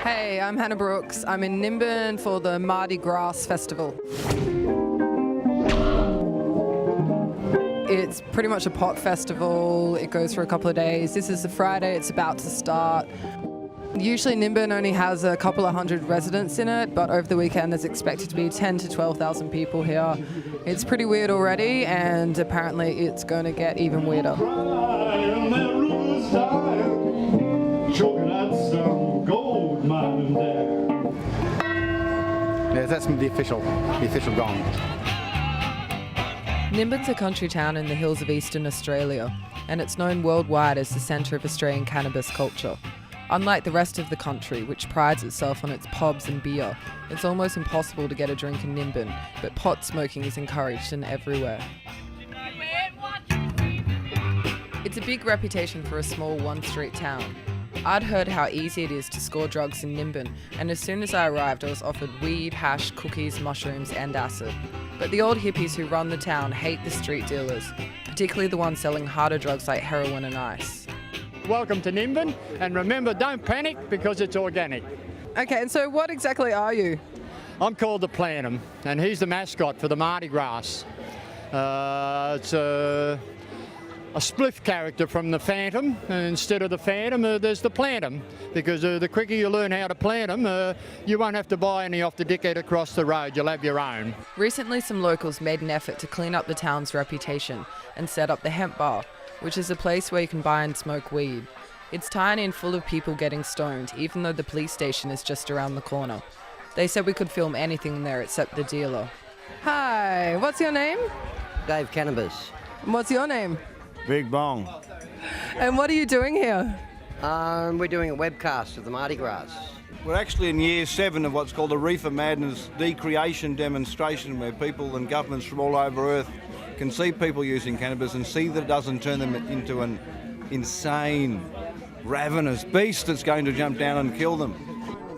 Hey, I'm Hannah Brooks. I'm in Nimbin for the Mardi Gras festival. It's pretty much a pot festival. It goes for a couple of days. This is the Friday. It's about to start. Usually Nimbin only has a couple of hundred residents in it, but over the weekend there's expected to be 10 to 12,000 people here. It's pretty weird already, and apparently it's going to get even weirder. Yeah, that's the official gong. Nimbin's a country town in the hills of eastern Australia, and it's known worldwide as the centre of Australian cannabis culture. Unlike the rest of the country, which prides itself on its pubs and beer, it's almost impossible to get a drink in Nimbin, but pot smoking is encouraged and everywhere. It's a big reputation for a small one-street town. I'd heard how easy it is to score drugs in Nimbin, and as soon as I arrived I was offered weed, hash, cookies, mushrooms and acid. But the old hippies who run the town hate the street dealers, particularly the ones selling harder drugs like heroin and ice. Welcome to Nimbin, and remember, don't panic because it's organic. Okay, and so what exactly are you? I'm called the Planum, and he's the mascot for the Mardi Gras. It's a spliff character from the Phantom, and instead of the Phantom, there's the Plantum, because the quicker you learn how to plant them, you won't have to buy any off the dickhead across the road, you'll have your own. Recently, some locals made an effort to clean up the town's reputation and set up the Hemp bar, which is a place where you can buy and smoke weed. It's tiny and full of people getting stoned, even though the police station is just around the corner. They said we could film anything there except the dealer. Hi, what's your name? Dave Cannabis. What's your name? Big Bong. And what are you doing here? We're doing a webcast of the Mardi Gras. We're actually in year 7 of what's called a Reefer Madness decreation demonstration, where people and governments from all over Earth can see people using cannabis and see that it doesn't turn them into an insane, ravenous beast that's going to jump down and kill them.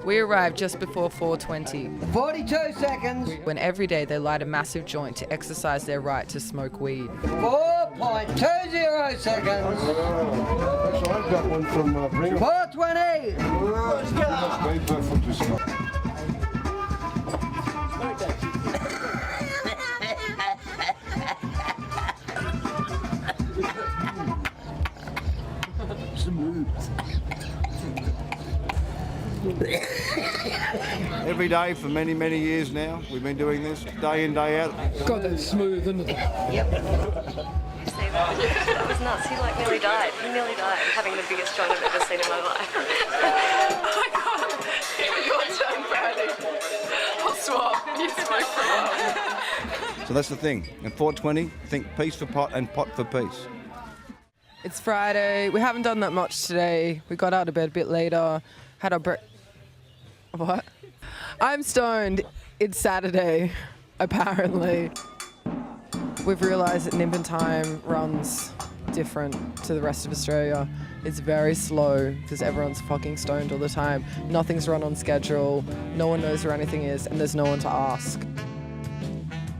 We arrived just before 4:20, 42 seconds. when every day they light a massive joint to exercise their right to smoke weed. 4.20 seconds. So I've got one from 420. Every day for many, many years now, we've been doing this day in, day out. God, that's smooth, isn't it? Yep. That was nuts. He nearly died. He nearly died, having the biggest joint I've ever seen in my life. Oh my God! Your turn, Brady. I'll swap. You smoke for So that's the thing. At 420, think peace for pot and pot for peace. It's Friday. We haven't done that much today. We got out of bed a bit later. Had our What? I'm stoned. It's Saturday, apparently. We've realised that Nimbin time runs different to the rest of Australia. It's very slow because everyone's fucking stoned all the time. Nothing's run on schedule. No one knows where anything is, and there's no one to ask.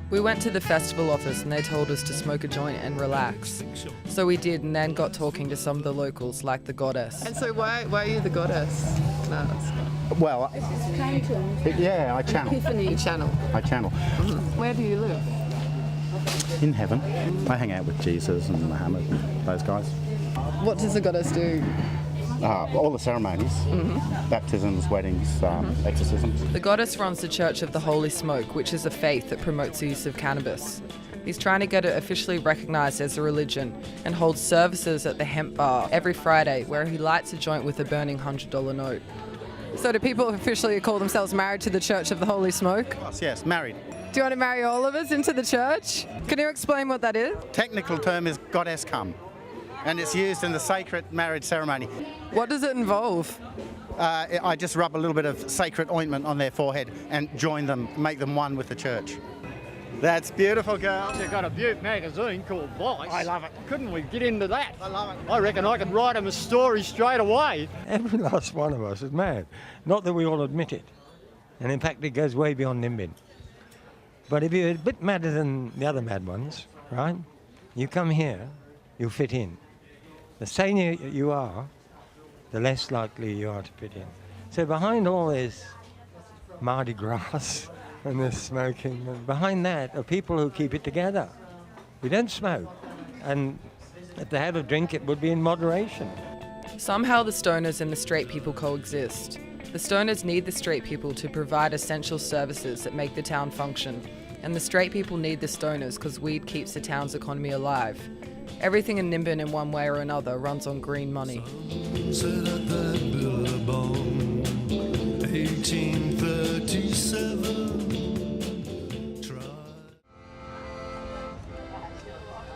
We went to the festival office and they told us to smoke a joint and relax. So we did, and then got talking to some of the locals, like the Goddess. And so why are you the Goddess? No, Well, yeah, I channel. you channel. I channel. Where do you live? In heaven. I hang out with Jesus and Muhammad and those guys. What does the Goddess do? All the ceremonies, baptisms, weddings, exorcisms. The Goddess runs the Church of the Holy Smoke, which is a faith that promotes the use of cannabis. He's trying to get it officially recognised as a religion and holds services at the Hemp bar every Friday, where he lights a joint with a burning $100 note. So do people officially call themselves married to the Church of the Holy Smoke? Yes, married. Do you want to marry all of us into the church? Can you explain what that is? Technical term is goddess come, and it's used in the sacred marriage ceremony. What does it involve? I just rub a little bit of sacred ointment on their forehead and join them, make them one with the church. That's beautiful, girl. They've got a Butte magazine called Vice. I love it. Couldn't we get into that? I love it. I reckon I could write him a story straight away. Every last one of us is mad. Not that we all admit it. And in fact, it goes way beyond Nimbin. But if you're a bit madder than the other mad ones, right, you come here, you fit in. The sanier you are, the less likely you are to fit in. So behind all this Mardi Gras and this smoking, and behind that are people who keep it together. We don't smoke. And if they had a drink, it would be in moderation. Somehow the stoners and the straight people coexist. The stoners need the straight people to provide essential services that make the town function, and the straight people need the stoners because weed keeps the town's economy alive. Everything in Nimbin in one way or another runs on green money. Set at that Billabong, 1837.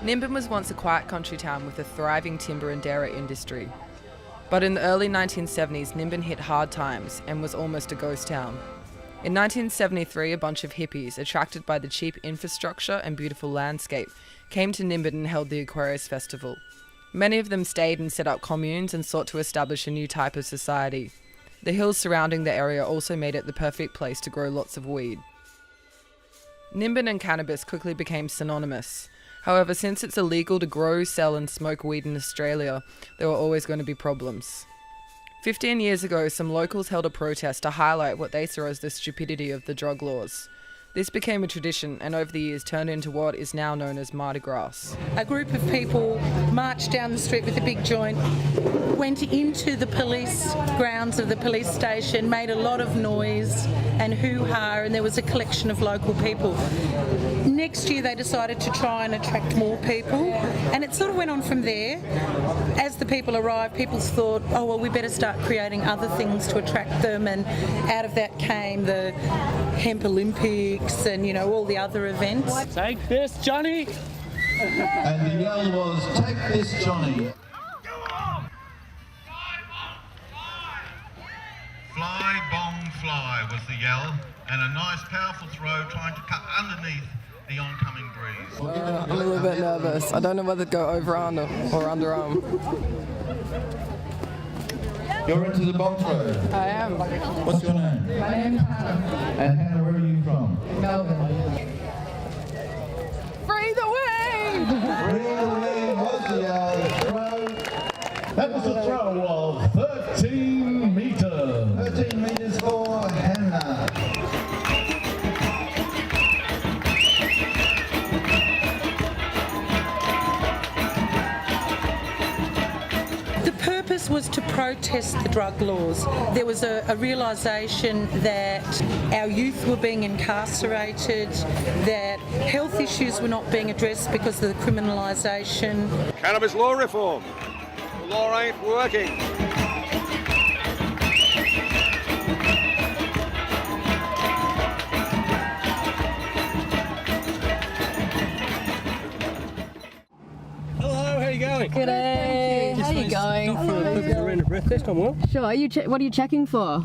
Nimbin was once a quiet country town with a thriving timber and dairy industry. But in the early 1970s, Nimbin hit hard times and was almost a ghost town. In 1973, a bunch of hippies, attracted by the cheap infrastructure and beautiful landscape, came to Nimbin and held the Aquarius Festival. Many of them stayed and set up communes and sought to establish a new type of society. The hills surrounding the area also made it the perfect place to grow lots of weed. Nimbin and cannabis quickly became synonymous. However, since it's illegal to grow, sell and smoke weed in Australia, there were always going to be problems. 15 years ago, some locals held a protest to highlight what they saw as the stupidity of the drug laws. This became a tradition and over the years turned into what is now known as Mardi Gras. A group of people marched down the street with a big joint, went into the police grounds of the police station, made a lot of noise and hoo-ha, and there was a collection of local people. Next year they decided to try and attract more people, and it sort of went on from there. As the people arrived, people thought, oh well, we better start creating other things to attract them, and out of that came the Hemp Olympics and, you know, all the other events. Take this, Johnny! And the yell was, take this, Johnny. Fly, bong, fly was the yell, and a nice powerful throw trying to cut underneath the oncoming breeze. I'm a little bit nervous. I don't know whether to go over under or underarm. You're into the bong throw. I am. What's your name? My name's Hannah. And Hannah, where are you from? Melbourne. Free the weed! Free the weed was the throw. That was a throw of 13 metres. 13 metres for Hannah. The purpose was to protest the drug laws. There was a realisation that our youth were being incarcerated, that health issues were not being addressed because of the criminalisation. Cannabis law reform. The law ain't working. Hello, how are you going? G'day. How are you going? Ran a breath test, I'm well. Sure. What are you checking for?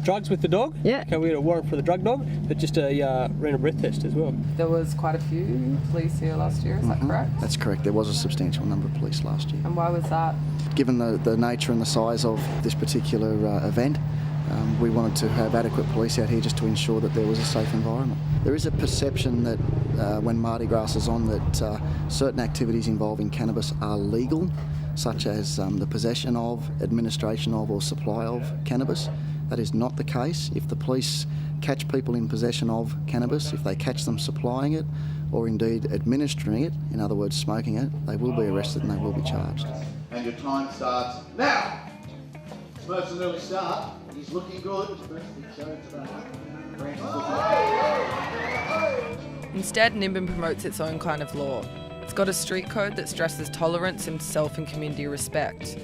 Drugs with the dog? Yeah. Okay, we got a warrant for the drug dog, but just ran a breath test as well. There was quite a few police here last year, is that correct? That's correct. There was a substantial number of police last year. And why was that? Given the nature and the size of this particular event, we wanted to have adequate police out here just to ensure that there was a safe environment. There is a perception that when Mardi Gras is on that certain activities involving cannabis are legal, such as the possession of, administration of or supply of cannabis. That is not the case. If the police catch people in possession of cannabis, if they catch them supplying it or indeed administering it, in other words smoking it, they will be arrested and they will be charged. And your time starts now. Smokes an early start. He's looking good. Instead, Nimbin promotes its own kind of law. It's got a street code that stresses tolerance and self and community respect.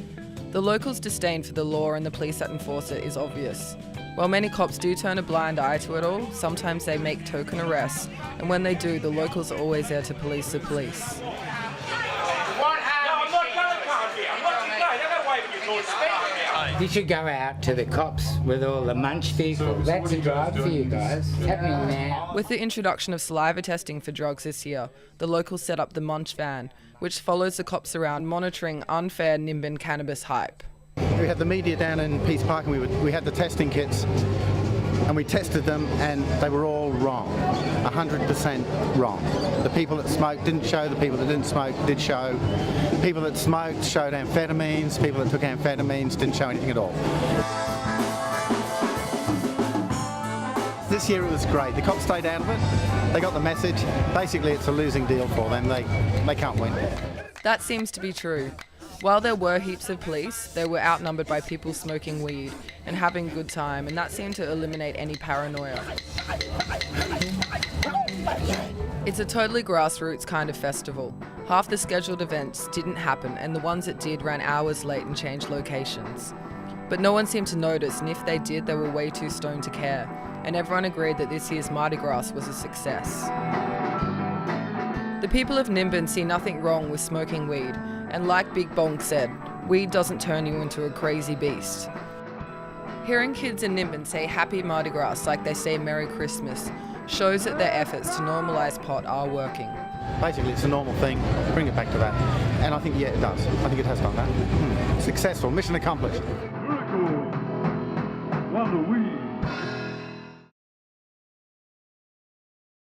The locals' disdain for the law and the police that enforce it is obvious. While many cops do turn a blind eye to it all, sometimes they make token arrests, and when they do, the locals are always there to police the police. You should go out to the cops with all the munch vehicles. That's a drive for you guys. Happening now. With the introduction of saliva testing for drugs this year, the locals set up the Munch Van, which follows the cops around monitoring unfair Nimbin cannabis hype. We had the media down in Peace Park and we had the testing kits and we tested them and they were all wrong, 100% wrong. The people that smoked didn't show, the people that didn't smoke did show. People that smoked showed amphetamines, people that took amphetamines didn't show anything at all. This year it was great. The cops stayed out of it. They got the message. Basically, it's a losing deal for them. They can't win. That seems to be true. While there were heaps of police, they were outnumbered by people smoking weed and having a good time, and that seemed to eliminate any paranoia. It's a totally grassroots kind of festival. Half the scheduled events didn't happen, and the ones that did ran hours late and changed locations. But no one seemed to notice, and if they did, they were way too stoned to care, and everyone agreed that this year's Mardi Gras was a success. The people of Nimbin see nothing wrong with smoking weed, and like Big Bong said, weed doesn't turn you into a crazy beast. Hearing kids in Nimbin say Happy Mardi Gras like they say Merry Christmas shows that their efforts to normalise pot are working. Basically, it's a normal thing. Bring it back to that. And I think, yeah, it does. I think it has done that. Successful. Mission accomplished. Wonder weed.